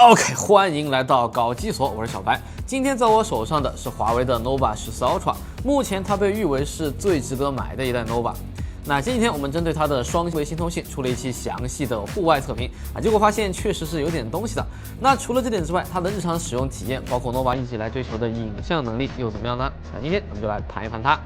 OK， 欢迎来到搞基所，我是小白。今天在我手上的是华为的 Nova 14 Ultra， 目前它被誉为是最值得买的一代 Nova。那前几天我们针对它的双微星通信出了一期详细的户外测评结果发现确实是有点东西的。那除了这点之外，它的日常使用体验，包括 Nova 一直以来追求的影像能力又怎么样呢？那今天我们就来盘一盘它。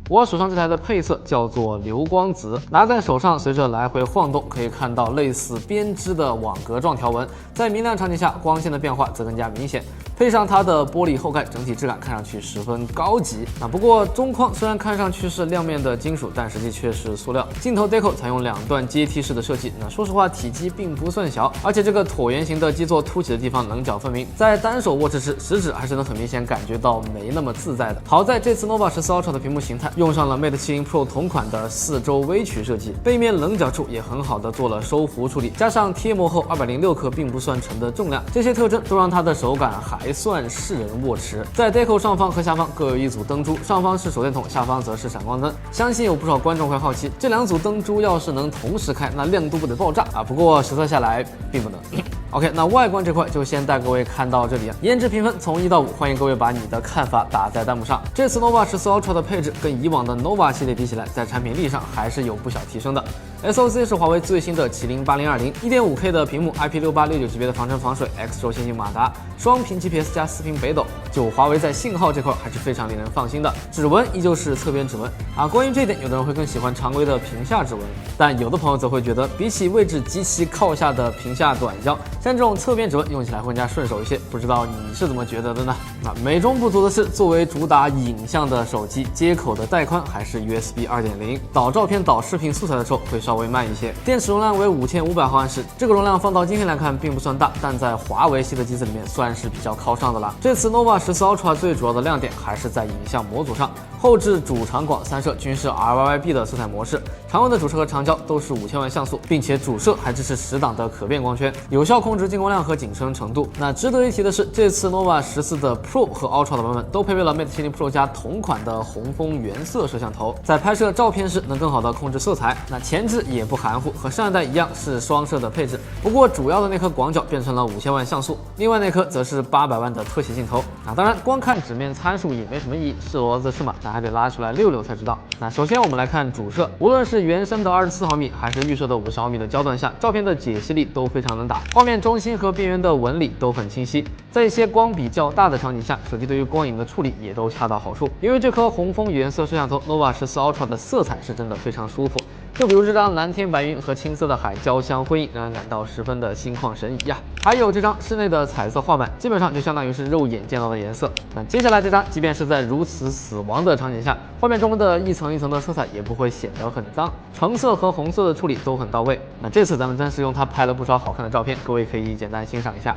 我手上这台的配色叫做流光紫，拿在手上随着来回晃动，可以看到类似编织的网格状条纹，在明亮场景下光线的变化则更加明显。配上它的玻璃后盖，整体质感看上去十分高级。不过中框虽然看上去是亮面的金属，但实际却是塑料。镜头 deco 采用2段阶梯式的设计，说实话体积并不算小，而且这个椭圆形的基座凸起的地方棱角分明，在单手握持时，食指还是能很明显感觉到没那么自在的。好在这次 Nova 14 Ultra 的屏幕形态用上了 Mate 70 Pro 同款的4周微曲设计，背面棱角处也很好的做了收弧处理，加上贴膜后206克并不算沉的重量，这些特征都让它的手感还算是人握持。在 deco 上方和下方各有一组灯珠，上方是手电筒，下方则是闪光灯。相信有不少观众会好奇，这2组灯珠要是能同时开，那亮度不得爆炸不过实测下来并不能。OK， 那外观这块就先带各位看到这里颜值评分从1到5，欢迎各位把你的看法打在弹幕上。这次 Nova 14 Ultra 的配置跟以往的 Nova 系列比起来，在产品力上还是有不小提升的。SoC 是华为最新的麒麟8020 1.5K 的屏幕 IP6869级别的防尘防水 X 轴先进马达，双屏 GPS 加4屏北斗，就华为在信号这块还是非常令人放心的。指纹依旧是侧边指纹关于这一点，有的人会更喜欢常规的屏下指纹，但有的朋友则会觉得比起位置极其靠下的屏下短焦，像这种侧边指纹用起来会更加顺手一些，不知道你是怎么觉得的呢？美中不足的是，作为主打影像的手机，接口的带宽还是 USB 2.0， 导照片、导视频素材的时候会稍微慢一些。电池容量为5500毫安时，这个容量放到今天来看并不算大，但在华为系的机子里面算是比较靠上的了。这次 Nova 14 Ultra 最主要的亮点还是在影像模组上，后置主长广3摄均是 RYYB 的色彩模式，常温的主摄和长焦都是5000万像素，并且主摄还支持10档的可变光圈，有效控制进光量和景深程度。那值得一提的是，这次 Nova 14的 Pro 和 Ultra 的版本都配备了 Mate 70 Pro 加同款的红枫原色摄像头，在拍摄照片时能更好的控制色彩。那前置也不含糊，和上一代一样是双摄的配置，不过主要的那颗广角变成了5000万像素，另外那颗则是800万的特写镜头。当然光看纸面参数也没什么意义，是骡子是马，那还得拉出来溜溜才知道。那首先我们来看主摄，无论是原生的24毫米还是预设的50毫米的焦段下，照片的解析力都非常能打，画面中心和边缘的纹理都很清晰。在一些光比较大的场景下，手机对于光影的处理也都恰到好处。因为这颗红枫原色摄像头 Nova 14 Ultra 的色彩是真的非常舒服，就比如这张蓝天白云和青色的海交相辉映，让人感到十分的心旷神怡呀。还有这张室内的彩色画板，基本上就相当于是肉眼见到的颜色。那接下来这张，即便是在如此死亡的场景下，画面中的一层一层的色彩也不会显得很脏，橙色和红色的处理都很到位。那这次咱们真是用它拍了不少好看的照片，各位可以简单欣赏一下。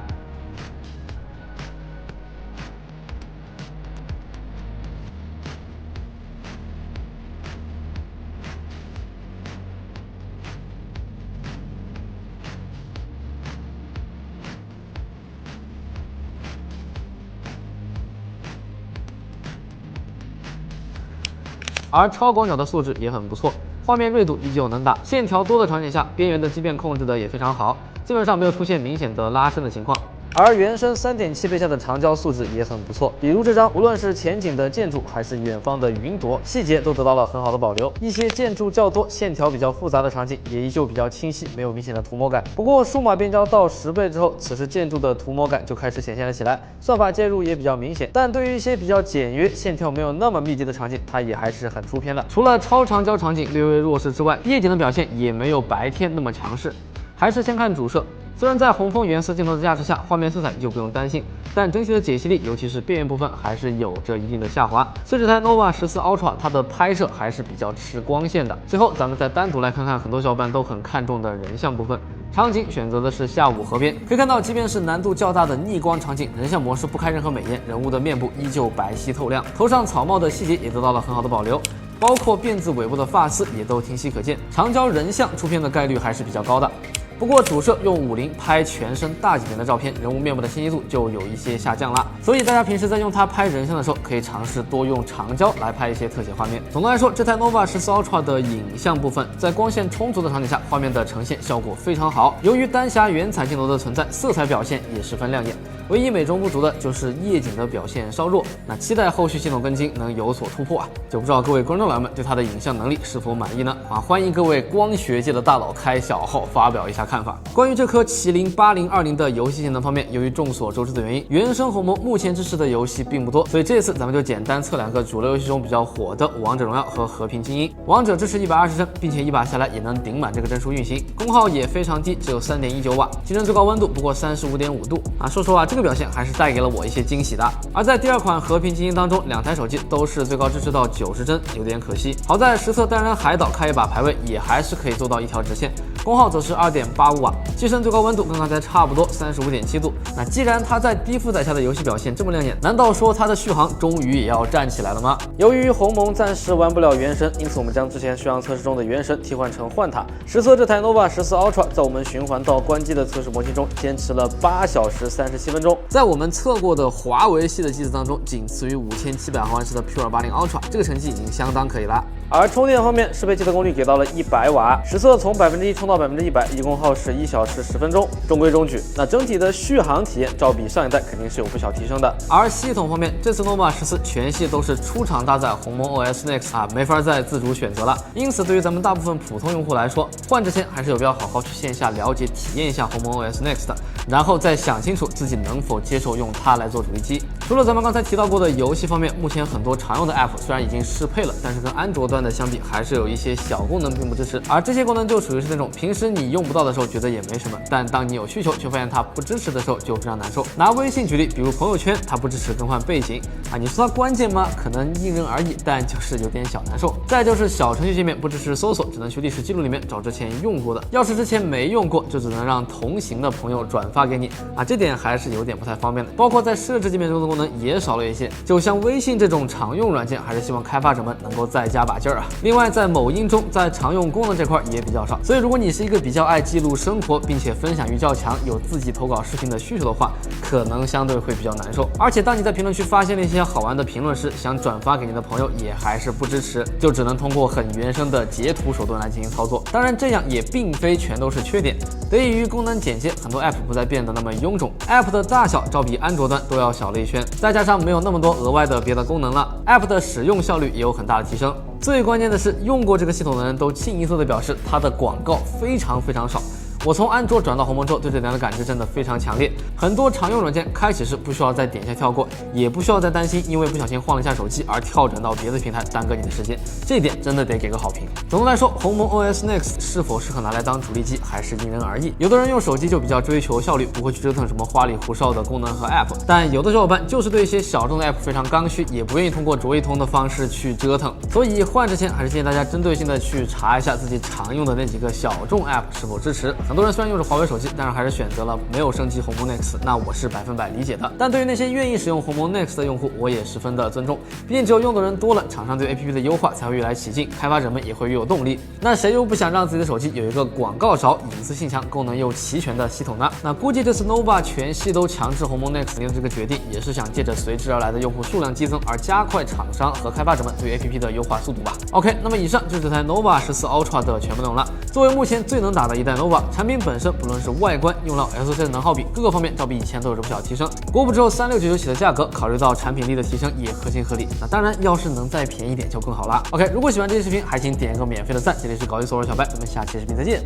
而超广角的素质也很不错，画面锐度依旧能打，线条多的场景下，边缘的畸变控制的也非常好，基本上没有出现明显的拉伸的情况。而原生3.7倍下的长焦素质也很不错，比如这张，无论是前景的建筑还是远方的云朵，细节都得到了很好的保留。一些建筑较多、线条比较复杂的场景也依旧比较清晰，没有明显的涂抹感。不过数码变焦到10倍之后，此时建筑的涂抹感就开始显现了起来，算法介入也比较明显。但对于一些比较简约、线条没有那么密集的场景，它也还是很出片的。除了超长焦场景略微弱势之外，夜景的表现也没有白天那么强势。还是先看主摄。虽然在红枫原色镜头的加持下，画面色彩就不用担心，但整体的解析力，尤其是边缘部分，还是有着一定的下滑。所以这台 Nova 14 Ultra 它的拍摄还是比较吃光线的。最后，咱们再单独来看看很多小伙伴都很看重的人像部分。场景选择的是下午河边，可以看到，即便是难度较大的逆光场景，人像模式不开任何美颜，人物的面部依旧白皙透亮，头上草帽的细节也得到了很好的保留。包括辫子尾部的发丝也都清晰可见，长焦人像出片的概率还是比较高的。不过主摄用50拍全身大景点的照片，人物面部的清晰度就有一些下降了。所以大家平时在用它拍人像的时候，可以尝试多用长焦来拍一些特写画面。总的来说，这台 Nova 14 Ultra 的影像部分，在光线充足的场景下，画面的呈现效果非常好。由于单狭原彩镜头的存在，色彩表现也十分亮眼。唯一美中不足的就是夜景的表现稍弱，那期待后续系统更新能有所突破啊！就不知道各位观众老爷们对它的影像能力是否满意呢？欢迎各位光学界的大佬开小号发表一下看法。关于这颗麒麟8020的游戏性能方面，由于众所周知的原因，原生鸿蒙目前支持的游戏并不多，所以这次咱们就简单测2个主流游戏中比较火的《王者荣耀》和《和平精英》。王者支持120帧，并且一把下来也能顶满这个帧数运行，功耗也非常低，只有3.19瓦，机身最高温度不过35.5度啊！说实话，这个表现还是带给了我一些惊喜的。而在第2款《和平精英》当中，2台手机都是最高支持到90帧，有点可惜。好在实测单人海岛开一把排位也还是可以做到一条直线，功耗则是2.85瓦，机身最高温度跟刚才差不多35.7度。那既然它在低负载下的游戏表现这么亮眼，难道说它的续航终于也要站起来了吗？由于鸿蒙暂时玩不了原神，因此我们将之前续航测试中的原神替换成幻塔。实测这台 Nova 14 Ultra 在我们循环到关机的测试模型中坚持了8小时37分钟，在我们测过的华为系的机子当中，仅次于5700毫安时的 Pure 80 Ultra， 这个成绩已经相当可以了。而充电方面，适配器的功率给到了100瓦，实测从1%充到100%，一共耗时1小时10分钟，中规中矩。那整体的续航体验照比上一代肯定是有不小提升的。而系统方面，这次 Nova 14全系都是出厂搭载鸿蒙 OS Next 没法再自主选择了。因此，对于咱们大部分普通用户来说，换之前还是有必要好好去线下了解体验一下鸿蒙 OS Next， 然后再想清楚自己能否接受用它来做主力机。除了咱们刚才提到过的游戏方面，目前很多常用的 App 虽然已经适配了，但是跟安卓端的相比，还是有一些小功能并不支持。而这些功能就属于是那种平时你用不到的时候觉得也没什么，但当你有需求却发现它不支持的时候就非常难受。拿微信举例，比如朋友圈它不支持更换背景你说它关键吗？可能因人而异，但就是有点小难受。再就是小程序界面不支持搜索，只能去历史记录里面找之前用过的。要是之前没用过，就只能让同行的朋友转发给你这点还是有点不太方便的。包括在设置界面中的功能也少了一些，就像微信这种常用软件，还是希望开发者们能够再加把劲儿啊。另外，在某音中，在常用功能这块也比较少，所以如果你是一个比较爱记录生活，并且分享欲较强，有自己投稿视频的需求的话，可能相对会比较难受。而且当你在评论区发现了一些好玩的评论时，想转发给你的朋友也还是不支持，就只能通过很原生的截图手段来进行操作。当然，这样也并非全都是缺点。得益于功能简洁，很多 App 不再变得那么臃肿 ，App 的大小照比安卓端都要小了一圈，再加上没有那么多额外的别的功能了 ，App 的使用效率也有很大的提升。最关键的是，用过这个系统的人都清一色的表示，它的广告非常少。我从安卓转到鸿蒙之后，对这点的感知真的非常强烈。很多常用软件开启时不需要再点一下跳过，也不需要再担心因为不小心晃了一下手机而跳转到别的平台耽搁你的时间，这一点真的得给个好评。总的来说，鸿蒙 OS Next 是否适合拿来当主力机，还是因人而异。有的人用手机就比较追求效率，不会去折腾什么花里胡哨的功能和 App， 但有的小伙伴就是对一些小众的 App 非常刚需，也不愿意通过卓一通的方式去折腾。所以换之前，还是建议大家针对性的去查一下自己常用的那几个小众 App 是否支持。很多人虽然用着华为手机，但是还是选择了没有升级鸿蒙 Next， 那我是100%理解的。但对于那些愿意使用鸿蒙 Next 的用户，我也十分的尊重。毕竟只有用的人多了，厂商对 APP 的优化才会越来起劲，开发者们也会越有动力。那谁又不想让自己的手机有一个广告少、隐私性强、功能又齐全的系统呢？那估计这次 Nova 全系都强制鸿蒙 Next 的这个决定，也是想借着随之而来的用户数量激增而加快厂商和开发者们对 APP 的优化速度吧。OK， 那么以上就是这台 Nova 14 Ultra 的全部内容了。作为目前最能打的一代 Nova 产品本身，不论是外观、用料、SoC 的能耗比，各个方面照比以前都有着不小提升。国补之后3699起的价格，考虑到产品力的提升也合情合理。那当然，要是能再便宜点就更好了。OK， 如果喜欢这期视频，还请点一个免费的赞。这里是搞一所有小白，咱们下期视频再见，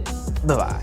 拜拜。